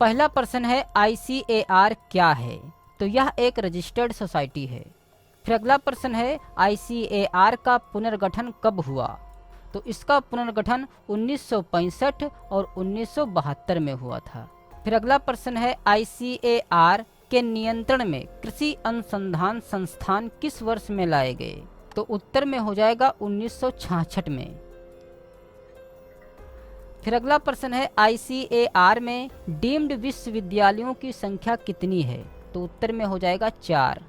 पहला प्रश्न है ICAR क्या है? तो यह एक रजिस्टर्ड सोसाइटी है। फिर अगला प्रश्न है ICAR का पुनर्गठन कब हुआ? तो इसका पुनर्गठन 1965 और 1972 में हुआ था। फिर अगला प्रश्न है ICAR के नियंत्रण में कृषि अनुसंधान संस्थान किस वर्ष में लाए गए? तो उत्तर में हो जाएगा 1966 में। फिर अगला प्रश्न है ICAR में डीम्ड विश्वविद्यालयों की संख्या कितनी है? तो उत्तर में हो जाएगा 4।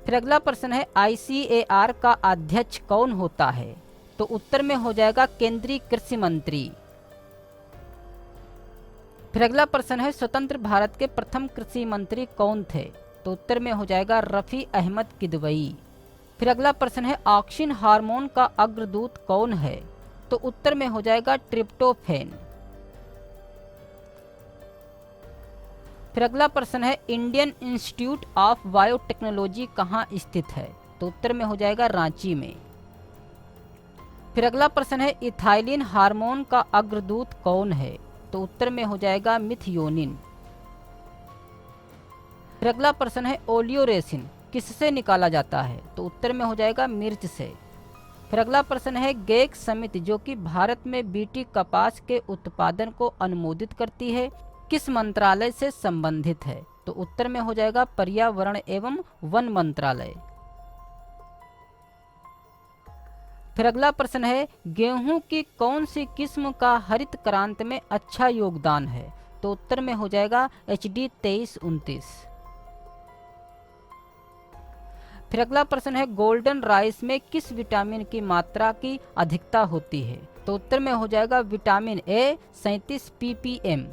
फिर अगला प्रश्न है ICAR का अध्यक्ष कौन होता है? तो उत्तर में हो जाएगा केंद्रीय कृषि मंत्री। फिर अगला प्रश्न है स्वतंत्र भारत के प्रथम कृषि मंत्री कौन थे? तो उत्तर में हो जाएगा रफ़ी अहमद किदवई। फिर अगला प्रश्न है ऑक्सिन हार्मोन का अग्रदूत कौन है? तो उत्तर में हो जाएगा ट्रिप्टोफैन। फिर अगला प्रश्न है इंडियन इंस्टीट्यूट ऑफ बायोटेक्नोलॉजी कहाँ स्थित है? तो उत्तर में हो जाएगा रांची में। फिर अगला प्रश्न है इथाइलिन हार्मोन का अग्रदूत कौन है? तो उत्तर में हो जाएगा मिथियोनिन। फिर अगला प्रश्न है ओलियोरेसिन किससे निकाला जाता है? तो उत्तर में हो जाएगा मिर्च से। फिर अगला प्रश्न है गेक समिति जो कि भारत में बीटी कपास के उत्पादन को अनुमोदित करती है किस मंत्रालय से संबंधित है? तो उत्तर में हो जाएगा पर्यावरण एवं वन मंत्रालय। फिर अगला प्रश्न है गेहूं की कौन सी किस्म का हरित क्रांति में अच्छा योगदान है? तो उत्तर में हो जाएगा HD 2329। फिर अगला प्रश्न है गोल्डन राइस में किस विटामिन की मात्रा की अधिकता होती है? तो उत्तर में हो जाएगा विटामिन A 37 ppm।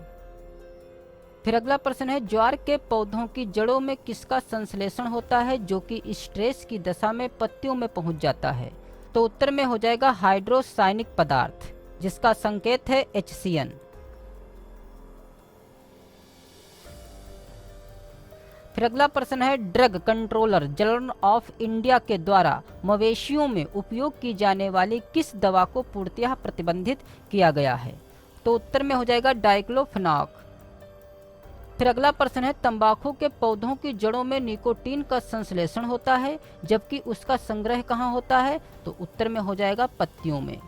फिर अगला प्रश्न है ज्वार के पौधों की जड़ों में किसका संश्लेषण होता है जो कि स्ट्रेस की दशा में पत्तियों में पहुंच जाता है? तो उत्तर में हो जाएगा हाइड्रोसायनिक पदार्थ जिसका संकेत है HCN। फिर अगला प्रश्न है drug controller general of India के द्वारा मवेशियों में उपयोग की जाने वाली किस दवा को पूर्णतः प्रतिबंधित किया गया है? तो उत्तर में हो जाएगा डाइक्लोफेनाक। फिर अगला प्रश्न है तंबाकू के पौधों की जड़ों में निकोटीन का संश्लेषण होता है जबकि उसका संग्रह कहाँ होता है? तो उत्तर में हो जाएगा पत्तियों में।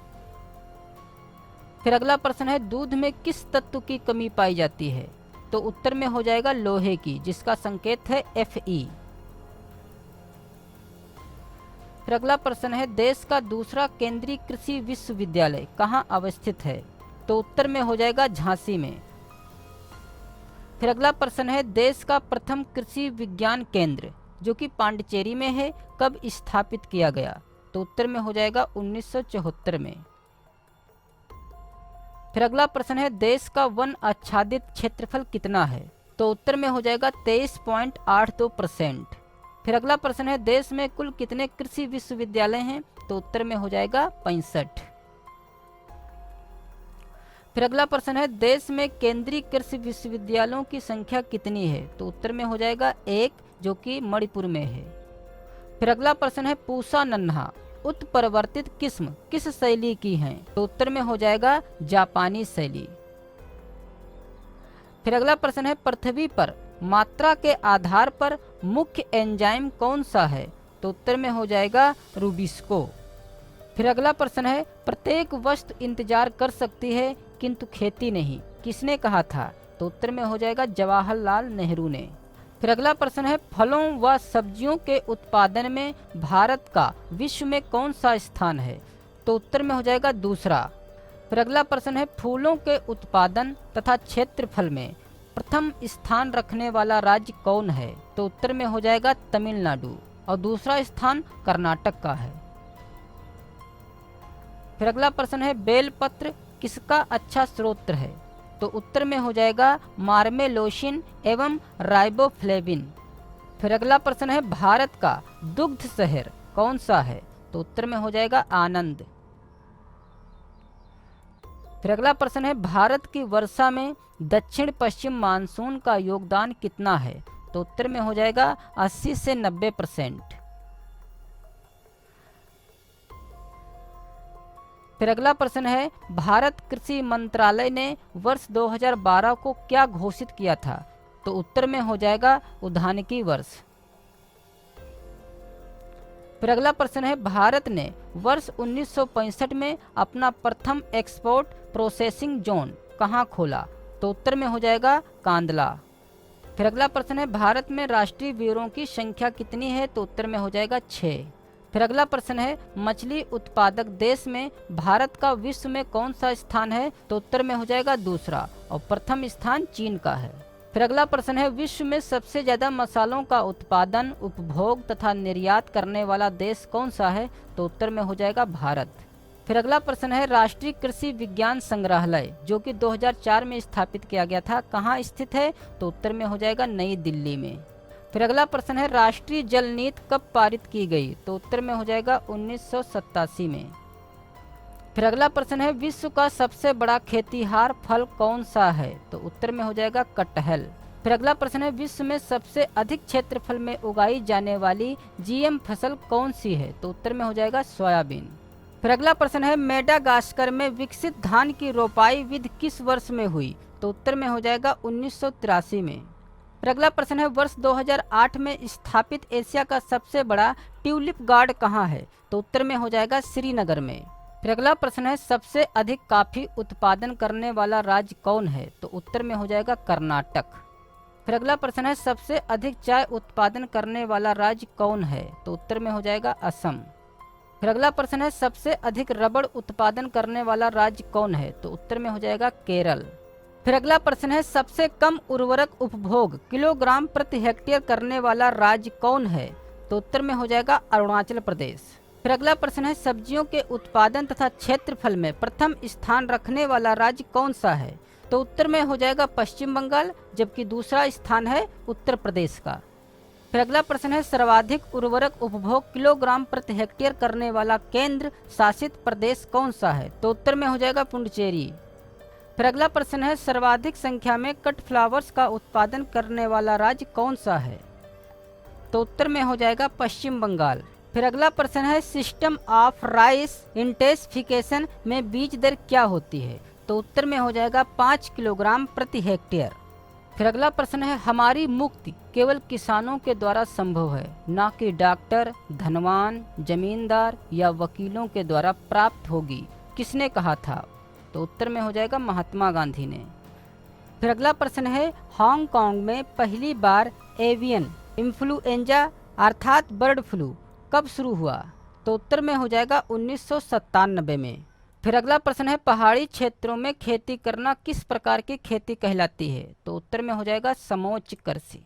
फिर अगला प्रश्न है दूध में किस तत्व की कमी पाई जाती है? तो उत्तर में हो जाएगा लोहे की जिसका संकेत है Fe। फिर अगला प्रश्न है देश का दूसरा केंद्रीय कृषि विश्वविद्यालय कहाँ अवस्थित है? तो उत्तर में हो जाएगा झांसी में। फिर अगला प्रश्न है देश का प्रथम कृषि विज्ञान केंद्र जो कि पांडिचेरी में है कब स्थापित किया गया? तो उत्तर में हो जाएगा 1974 में। फिर अगला प्रश्न है देश का वन आच्छादित क्षेत्रफल कितना है? तो उत्तर में हो जाएगा 23.82%। फिर अगला प्रश्न है देश में कुल कितने कृषि विश्वविद्यालय हैं? तो उत्तर में हो जाएगा 65। फिर अगला प्रश्न है देश में केंद्रीय कृषि विश्वविद्यालयों की संख्या कितनी है? तो उत्तर में हो जाएगा 1 जो कि मणिपुर में है। फिर अगला प्रश्न है पूसा नन्हा उत्परिवर्तित किस्म किस शैली की हैं? तो उत्तर में हो जाएगा जापानी शैली। फिर अगला प्रश्न है पृथ्वी पर मात्रा के आधार पर मुख्य एंजाइम कौन सा है? तो उत्तर में हो जाएगा रूबिस्को। फिर अगला प्रश्न है प्रत्येक वस्तु इंतजार कर सकती है किंतु खेती नहीं किसने कहा था? तो उत्तर में हो जाएगा जवाहरलाल नेहरू ने। फिर अगला प्रश्न है फलों व सब्जियों के उत्पादन में भारत का विश्व में कौन सा स्थान है? तो उत्तर में हो जाएगा दूसरा। फिर अगला प्रश्न है फूलों के उत्पादन तथा क्षेत्रफल में प्रथम स्थान रखने वाला राज्य कौन है? तो उत्तर में हो जाएगा तमिलनाडु और दूसरा स्थान कर्नाटक का है। फिर अगला प्रश्न है बेलपत्र किसका अच्छा स्रोत है? तो उत्तर में हो जाएगा मार्मेलोसिन एवं राइबोफ्लेविन। फिर अगला प्रश्न है भारत का दुग्ध शहर कौन सा है? तो उत्तर में हो जाएगा आनंद। फिर अगला प्रश्न है भारत की वर्षा में दक्षिण पश्चिम मानसून का योगदान कितना है? तो उत्तर में हो जाएगा 80 से 90%। फिर अगला प्रश्न है, भारत कृषि मंत्रालय ने वर्ष 2012 को क्या घोषित किया था? तो उत्तर में हो जाएगा उद्यानिकी वर्ष। फिर अगला प्रश्न है, भारत ने वर्ष 1965 में अपना प्रथम एक्सपोर्ट प्रोसेसिंग जोन कहाँ खोला? तो उत्तर में हो जाएगा कांदला। फिर अगला प्रश्न है, भारत में राष्ट्रीय ब्यूरो की संख्या कितनी है? तो उत्तर में हो जाएगा 6। फिर अगला प्रश्न है, मछली उत्पादक देश में भारत का विश्व में कौन सा स्थान है? तो उत्तर में हो जाएगा दूसरा और प्रथम स्थान चीन का है। फिर अगला प्रश्न है, विश्व में सबसे ज्यादा मसालों का उत्पादन, उपभोग तथा निर्यात करने वाला देश कौन सा है? तो उत्तर में हो जाएगा भारत। फिर अगला प्रश्न है, राष्ट्रीय कृषि विज्ञान संग्रहालय जो कि 2004 में स्थापित किया गया था, कहाँ स्थित है? तो उत्तर में हो जाएगा नई दिल्ली में। फिर अगला प्रश्न है, राष्ट्रीय जल नीति कब पारित की गई? तो उत्तर में हो जाएगा 1987 में। फिर अगला प्रश्न है, विश्व का सबसे बड़ा खेतीहार फल कौन सा है? तो उत्तर में हो जाएगा कटहल। फिर अगला प्रश्न है, विश्व में सबसे अधिक क्षेत्रफल में उगाई जाने वाली जीएम फसल कौन सी है? तो उत्तर में हो जाएगा सोयाबीन। फिर अगला प्रश्न है, मेडागास्कर में विकसित धान की रोपाई विधि किस वर्ष में हुई? तो उत्तर में हो जाएगा 1983 में। फिर अगला प्रश्न है, वर्ष 2008 में स्थापित एशिया का सबसे बड़ा ट्यूलिप गार्ड कहाँ है? तो उत्तर में हो जाएगा श्रीनगर में। फिर अगला प्रश्न है, सबसे अधिक कॉफी उत्पादन करने वाला राज्य कौन है? तो उत्तर में हो जाएगा कर्नाटक। फिर अगला प्रश्न है, सबसे अधिक चाय उत्पादन करने वाला राज्य कौन है? तो उत्तर में हो जाएगा असम। फिर अगला प्रश्न है, सबसे अधिक रबड़ उत्पादन करने वाला राज्य कौन है? तो उत्तर में हो जाएगा केरल। फिर अगला प्रश्न है, सबसे कम उर्वरक उपभोग किलोग्राम प्रति हेक्टेयर करने वाला राज्य कौन है? तो उत्तर में हो जाएगा अरुणाचल प्रदेश। फिर अगला प्रश्न है, सब्जियों के उत्पादन तथा क्षेत्रफल में प्रथम स्थान रखने वाला राज्य कौन सा है? तो उत्तर में हो जाएगा पश्चिम बंगाल, जबकि दूसरा स्थान है उत्तर प्रदेश का। फिर अगला प्रश्न है, सर्वाधिक उर्वरक उपभोग किलोग्राम प्रति हेक्टेयर करने वाला केंद्र शासित प्रदेश कौन सा है? तो उत्तर में हो जाएगा पुडुचेरी। फिर अगला प्रश्न है, सर्वाधिक संख्या में कट फ्लावर्स का उत्पादन करने वाला राज्य कौन सा है? तो उत्तर में हो जाएगा पश्चिम बंगाल। फिर अगला प्रश्न है, सिस्टम ऑफ राइस इंटेंसिफिकेशन में बीज दर क्या होती है? तो उत्तर में हो जाएगा 5 किलोग्राम प्रति हेक्टेयर। फिर अगला प्रश्न है, हमारी मुक्ति केवल किसानों के द्वारा संभव है, न कि डॉक्टर, धनवान, जमींदार या वकीलों के द्वारा प्राप्त होगी, किसने कहा था? तो उत्तर में हो जाएगा महात्मा गांधी ने। फिर अगला प्रश्न है, हांगकांग में पहली बार एवियन इन्फ्लुएंजा अर्थात बर्ड फ्लू कब शुरू हुआ? तो उत्तर में हो जाएगा 1997 में। फिर अगला प्रश्न है, पहाड़ी क्षेत्रों में खेती करना किस प्रकार की खेती कहलाती है? तो उत्तर में हो जाएगा समोच्च कृषि।